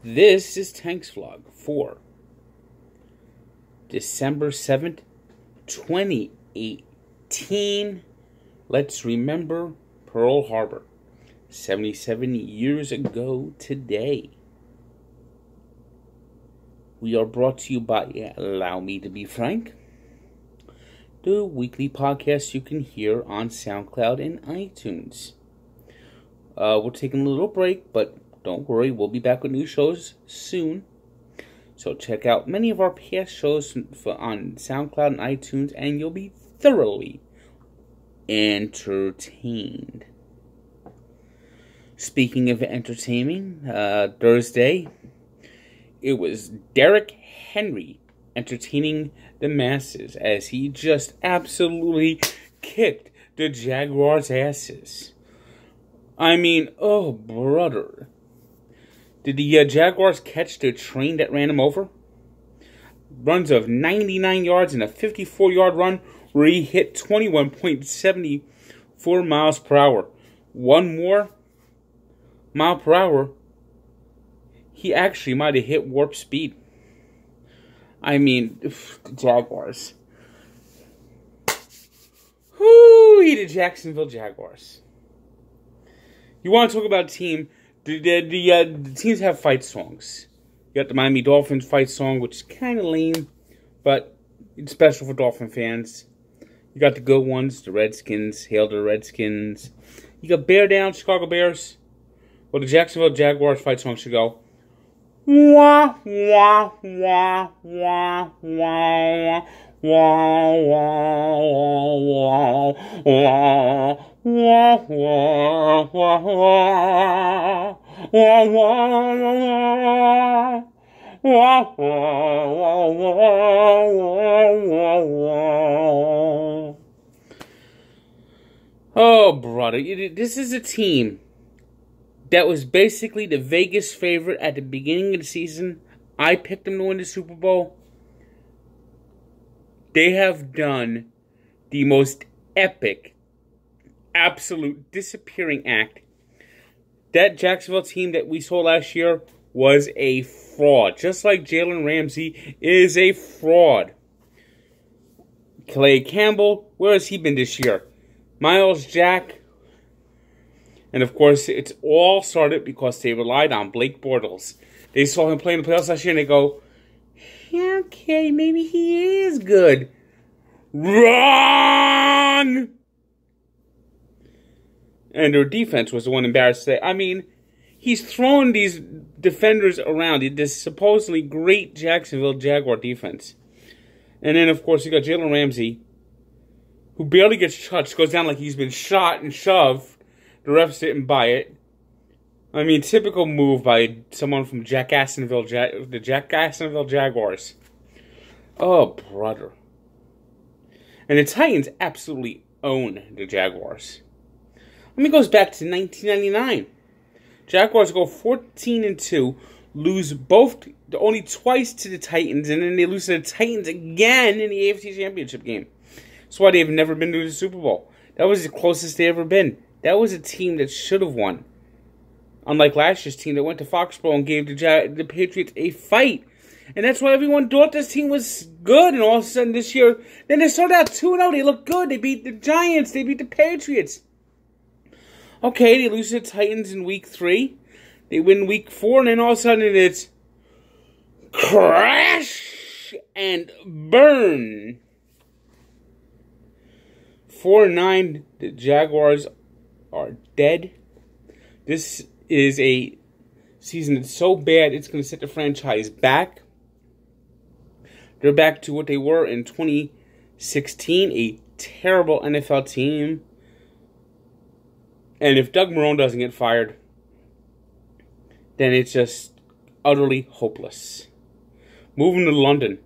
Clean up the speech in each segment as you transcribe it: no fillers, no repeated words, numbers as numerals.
This is Tank's Vlog for December 7th, 2018. Let's remember Pearl Harbor, 77 years ago today. We are brought to you by Allow Me to Be Frank, the weekly podcast you can hear on SoundCloud and iTunes. We're taking a little break, but don't worry, we'll be back with new shows soon. So check out many of our past shows on SoundCloud and iTunes, and you'll be thoroughly entertained. Speaking of entertaining, Thursday, it was Derrick Henry entertaining the masses as he just absolutely kicked the Jaguars' asses. I mean, oh brother. Did the Jaguars catch the train that ran him over? Runs of 99 yards and a 54-yard run where he hit 21.74 miles per hour. One more mile per hour, he actually might have hit warp speed. I mean, the Jaguars. Whoo, the Jacksonville Jaguars. You want to talk about a team? The teams have fight songs. You got the Miami Dolphins fight song, which is kind of lame, but it's special for Dolphin fans. You got the good ones, the Redskins, Hail to the Redskins. You got Bear Down, Chicago Bears. Well, the Jacksonville Jaguars fight song should go, wah, wah, wah, wah, wah, wah, wah, wah, wah, wah, wah, wah. Oh, brother, this is a team that was basically the Vegas favorite at the beginning of the season. I picked them to win the Super Bowl. They have done the most epic, absolute disappearing act. That Jacksonville team that we saw last year was a fraud. Just like Jalen Ramsey is a fraud. Calais Campbell, where has he been this year? Myles Jack. And of course, it's all started because they relied on Blake Bortles. They saw him play in the playoffs last year and they go, yeah, okay, maybe he is good. Wrong! And their defense was the one embarrassed today. I mean, he's throwing these defenders around. This supposedly great Jacksonville Jaguar defense. And then, of course, you got Jalen Ramsey, who barely gets touched, goes down like he's been shot and shoved. The refs didn't buy it. I mean, typical move by someone from the Jacksonville Jaguars. Oh, brother. And the Titans absolutely own the Jaguars. I mean, it goes back to 1999. Jaguars go 14-2, lose only twice to the Titans, and then they lose to the Titans again in the AFC Championship game. That's why they've never been to the Super Bowl. That was the closest they ever been. That was a team that should have won. Unlike last year's team that went to Foxborough and gave the Patriots a fight. And that's why everyone thought this team was good. And all of a sudden this year, then they started out 2-0. They looked good. They beat the Giants. They beat the Patriots. Okay, they lose to the Titans in week 3. They win week 4. And then all of a sudden it's crash and burn. 4-9, the Jaguars are dead. This is a season that's so bad it's going to set the franchise back. They're back to what they were in 2016, a terrible NFL team. And if Doug Marrone doesn't get fired, then it's just utterly hopeless. Moving to London,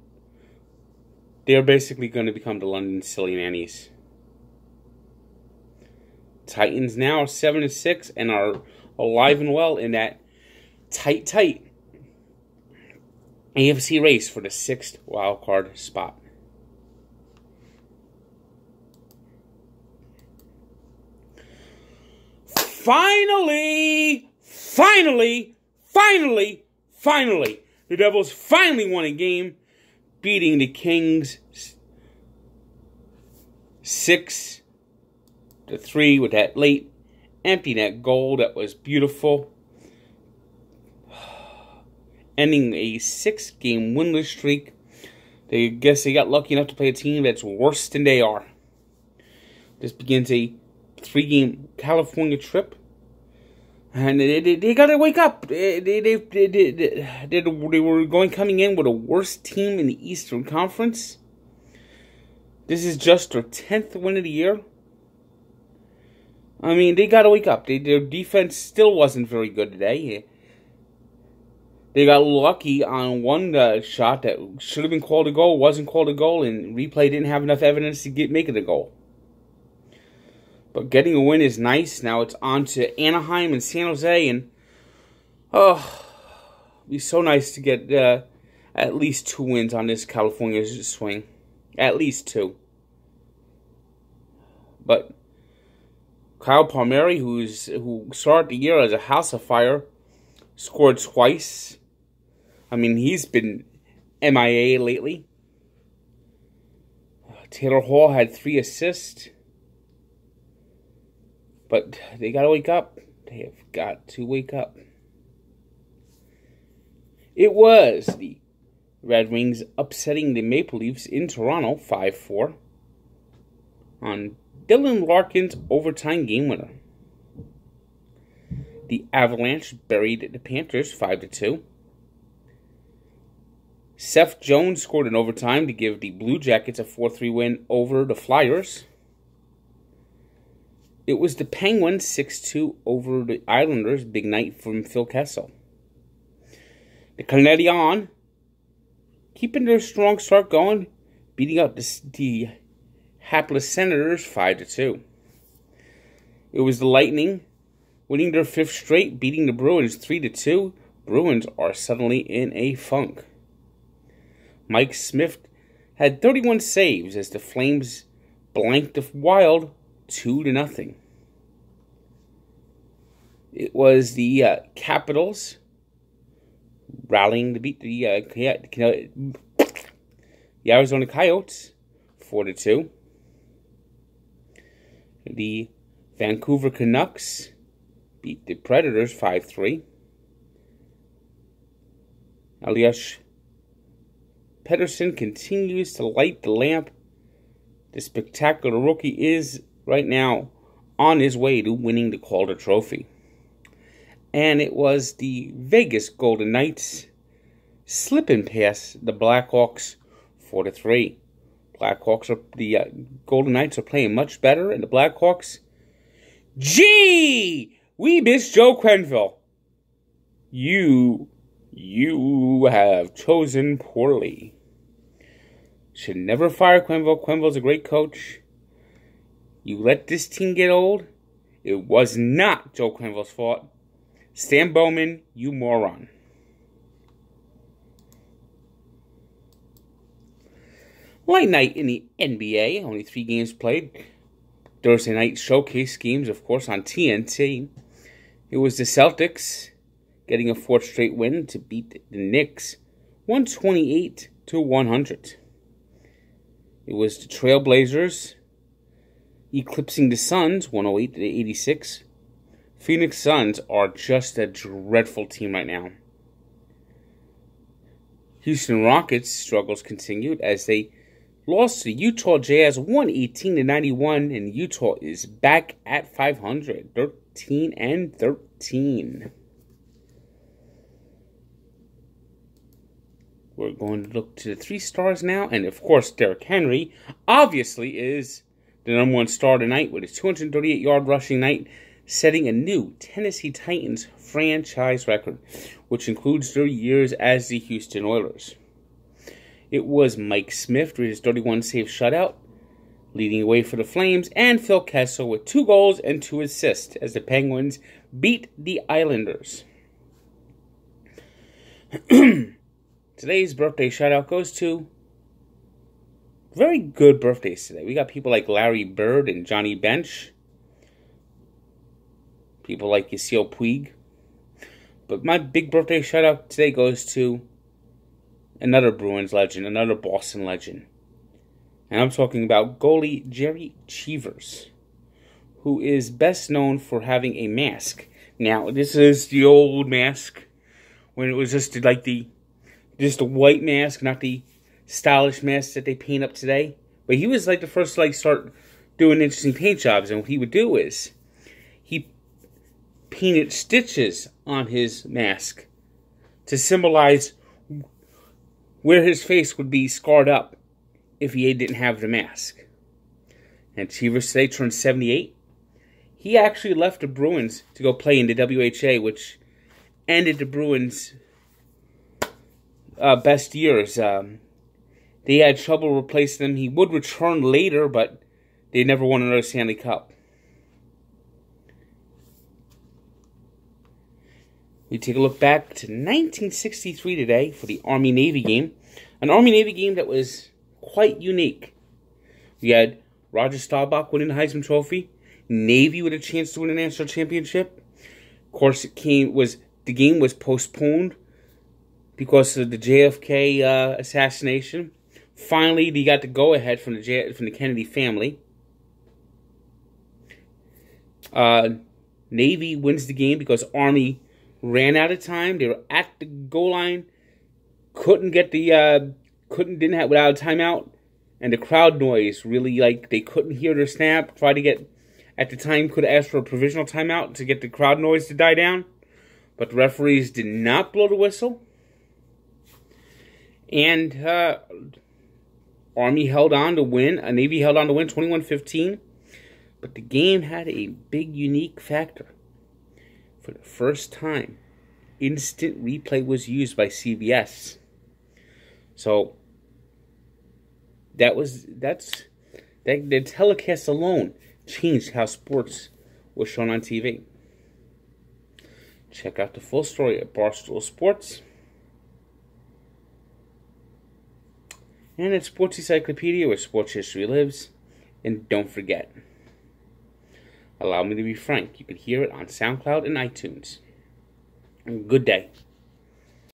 they're basically going to become the London Silly Nannies. Titans now are 7-6 and are alive and well in that tight AFC race for the 6th wildcard spot. Finally, finally, the Devils finally won a game, beating the Kings 6-3 with that late empty net goal that was beautiful, ending a 6-game winless streak. They guess they got lucky enough to play a team that's worse than they are. This begins a 3-game California trip, and they got to wake up. They were coming in with a worse team in the Eastern Conference. This is just their 10th win of the year. I mean, they got to wake up. Their defense still wasn't very good today. They got lucky on one shot that should have been called a goal, wasn't called a goal, and replay didn't have enough evidence to make it a goal. But getting a win is nice. Now it's on to Anaheim and San Jose, and it'd be so nice to get at least 2 wins on this California swing. At least 2. But Kyle Palmieri, who started the year as a house of fire, scored twice. I mean, he's been MIA lately. Taylor Hall had 3 assists. But they got to wake up. They have got to wake up. It was the Red Wings upsetting the Maple Leafs in Toronto 5-4 on Dylan Larkin's overtime game winner. The Avalanche buried the Panthers 5-2. Seth Jones scored in overtime to give the Blue Jackets a 4-3 win over the Flyers. It was the Penguins 6-2 over the Islanders. Big night from Phil Kessel. The Canadiens keeping their strong start going, beating out the hapless Senators 5-2. It was the Lightning winning their 5th straight, beating the Bruins 3-2. Bruins are suddenly in a funk. Mike Smith had 31 saves as the Flames blanked the Wild 2-0. It was the Capitals rallying to beat the Arizona Coyotes 4-2. The Vancouver Canucks beat the Predators 5-3. Elias Pettersson continues to light the lamp. The spectacular rookie is right now on his way to winning the Calder Trophy. And it was the Vegas Golden Knights slipping past the Blackhawks 4-3. The Golden Knights are playing much better, and the Blackhawks, gee, we miss Joe Quenneville. You have chosen poorly. Should never fire Quenneville. Quenneville's a great coach. You let this team get old. It was not Joe Quenneville's fault. Stan Bowman, you moron. Light night in the NBA. Only 3 games played. Thursday night showcase games, of course, on TNT. It was the Celtics getting a 4th straight win to beat the Knicks 128-100. It was the Trailblazers eclipsing the Suns 108-86. Phoenix Suns are just a dreadful team right now. Houston Rockets struggles continued as they lost to the Utah Jazz 118-91, and Utah is back at 500, 13-13. We're going to look to the 3 stars now, and of course, Derrick Henry obviously is the #1 star tonight with his 238-yard rushing night, setting a new Tennessee Titans franchise record, which includes their years as the Houston Oilers. It was Mike Smith with his 31-save shutout, leading away for the Flames, and Phil Kessel with 2 goals and 2 assists as the Penguins beat the Islanders. Today's birthday shout-out goes to very good birthdays today. We got people like Larry Bird and Johnny Bench. People like Yasiel Puig. But my big birthday shout out today goes to another Bruins legend, another Boston legend. And I'm talking about goalie Gerry Cheevers, who is best known for having a mask. Now, this is the old mask, when it was just a white mask, not the stylish mask that they paint up today. But he was like the first to start doing interesting paint jobs. And what he would do is he painted stitches on his mask to symbolize where his face would be scarred up if he didn't have the mask. And Cheevers today turned 78. He actually left the Bruins to go play in the WHA, which ended the Bruins' best years. They had trouble replacing him. He would return later, but they never won another Stanley Cup. We take a look back to 1963 today for the Army-Navy game. An Army-Navy game that was quite unique. We had Roger Staubach winning the Heisman Trophy. Navy with a chance to win a national championship. Of course, the game was postponed because of the JFK assassination. Finally, they got the go-ahead from the Kennedy family. Navy wins the game because Army ran out of time. They were at the goal line, didn't have without a timeout, and the crowd noise really they couldn't hear their snap. Tried to get at the time could ask for a provisional timeout to get the crowd noise to die down, but the referees did not blow the whistle, and Army held on to win. Navy held on to win 21-15, but the game had a big unique factor. For the first time, instant replay was used by CBS. So the telecast alone changed how sports was shown on TV. Check out the full story at Barstool Sports and at Sports Encyclopedia, where sports history lives. And don't forget, Allow Me to Be Frank. You can hear it on SoundCloud and iTunes. Good day.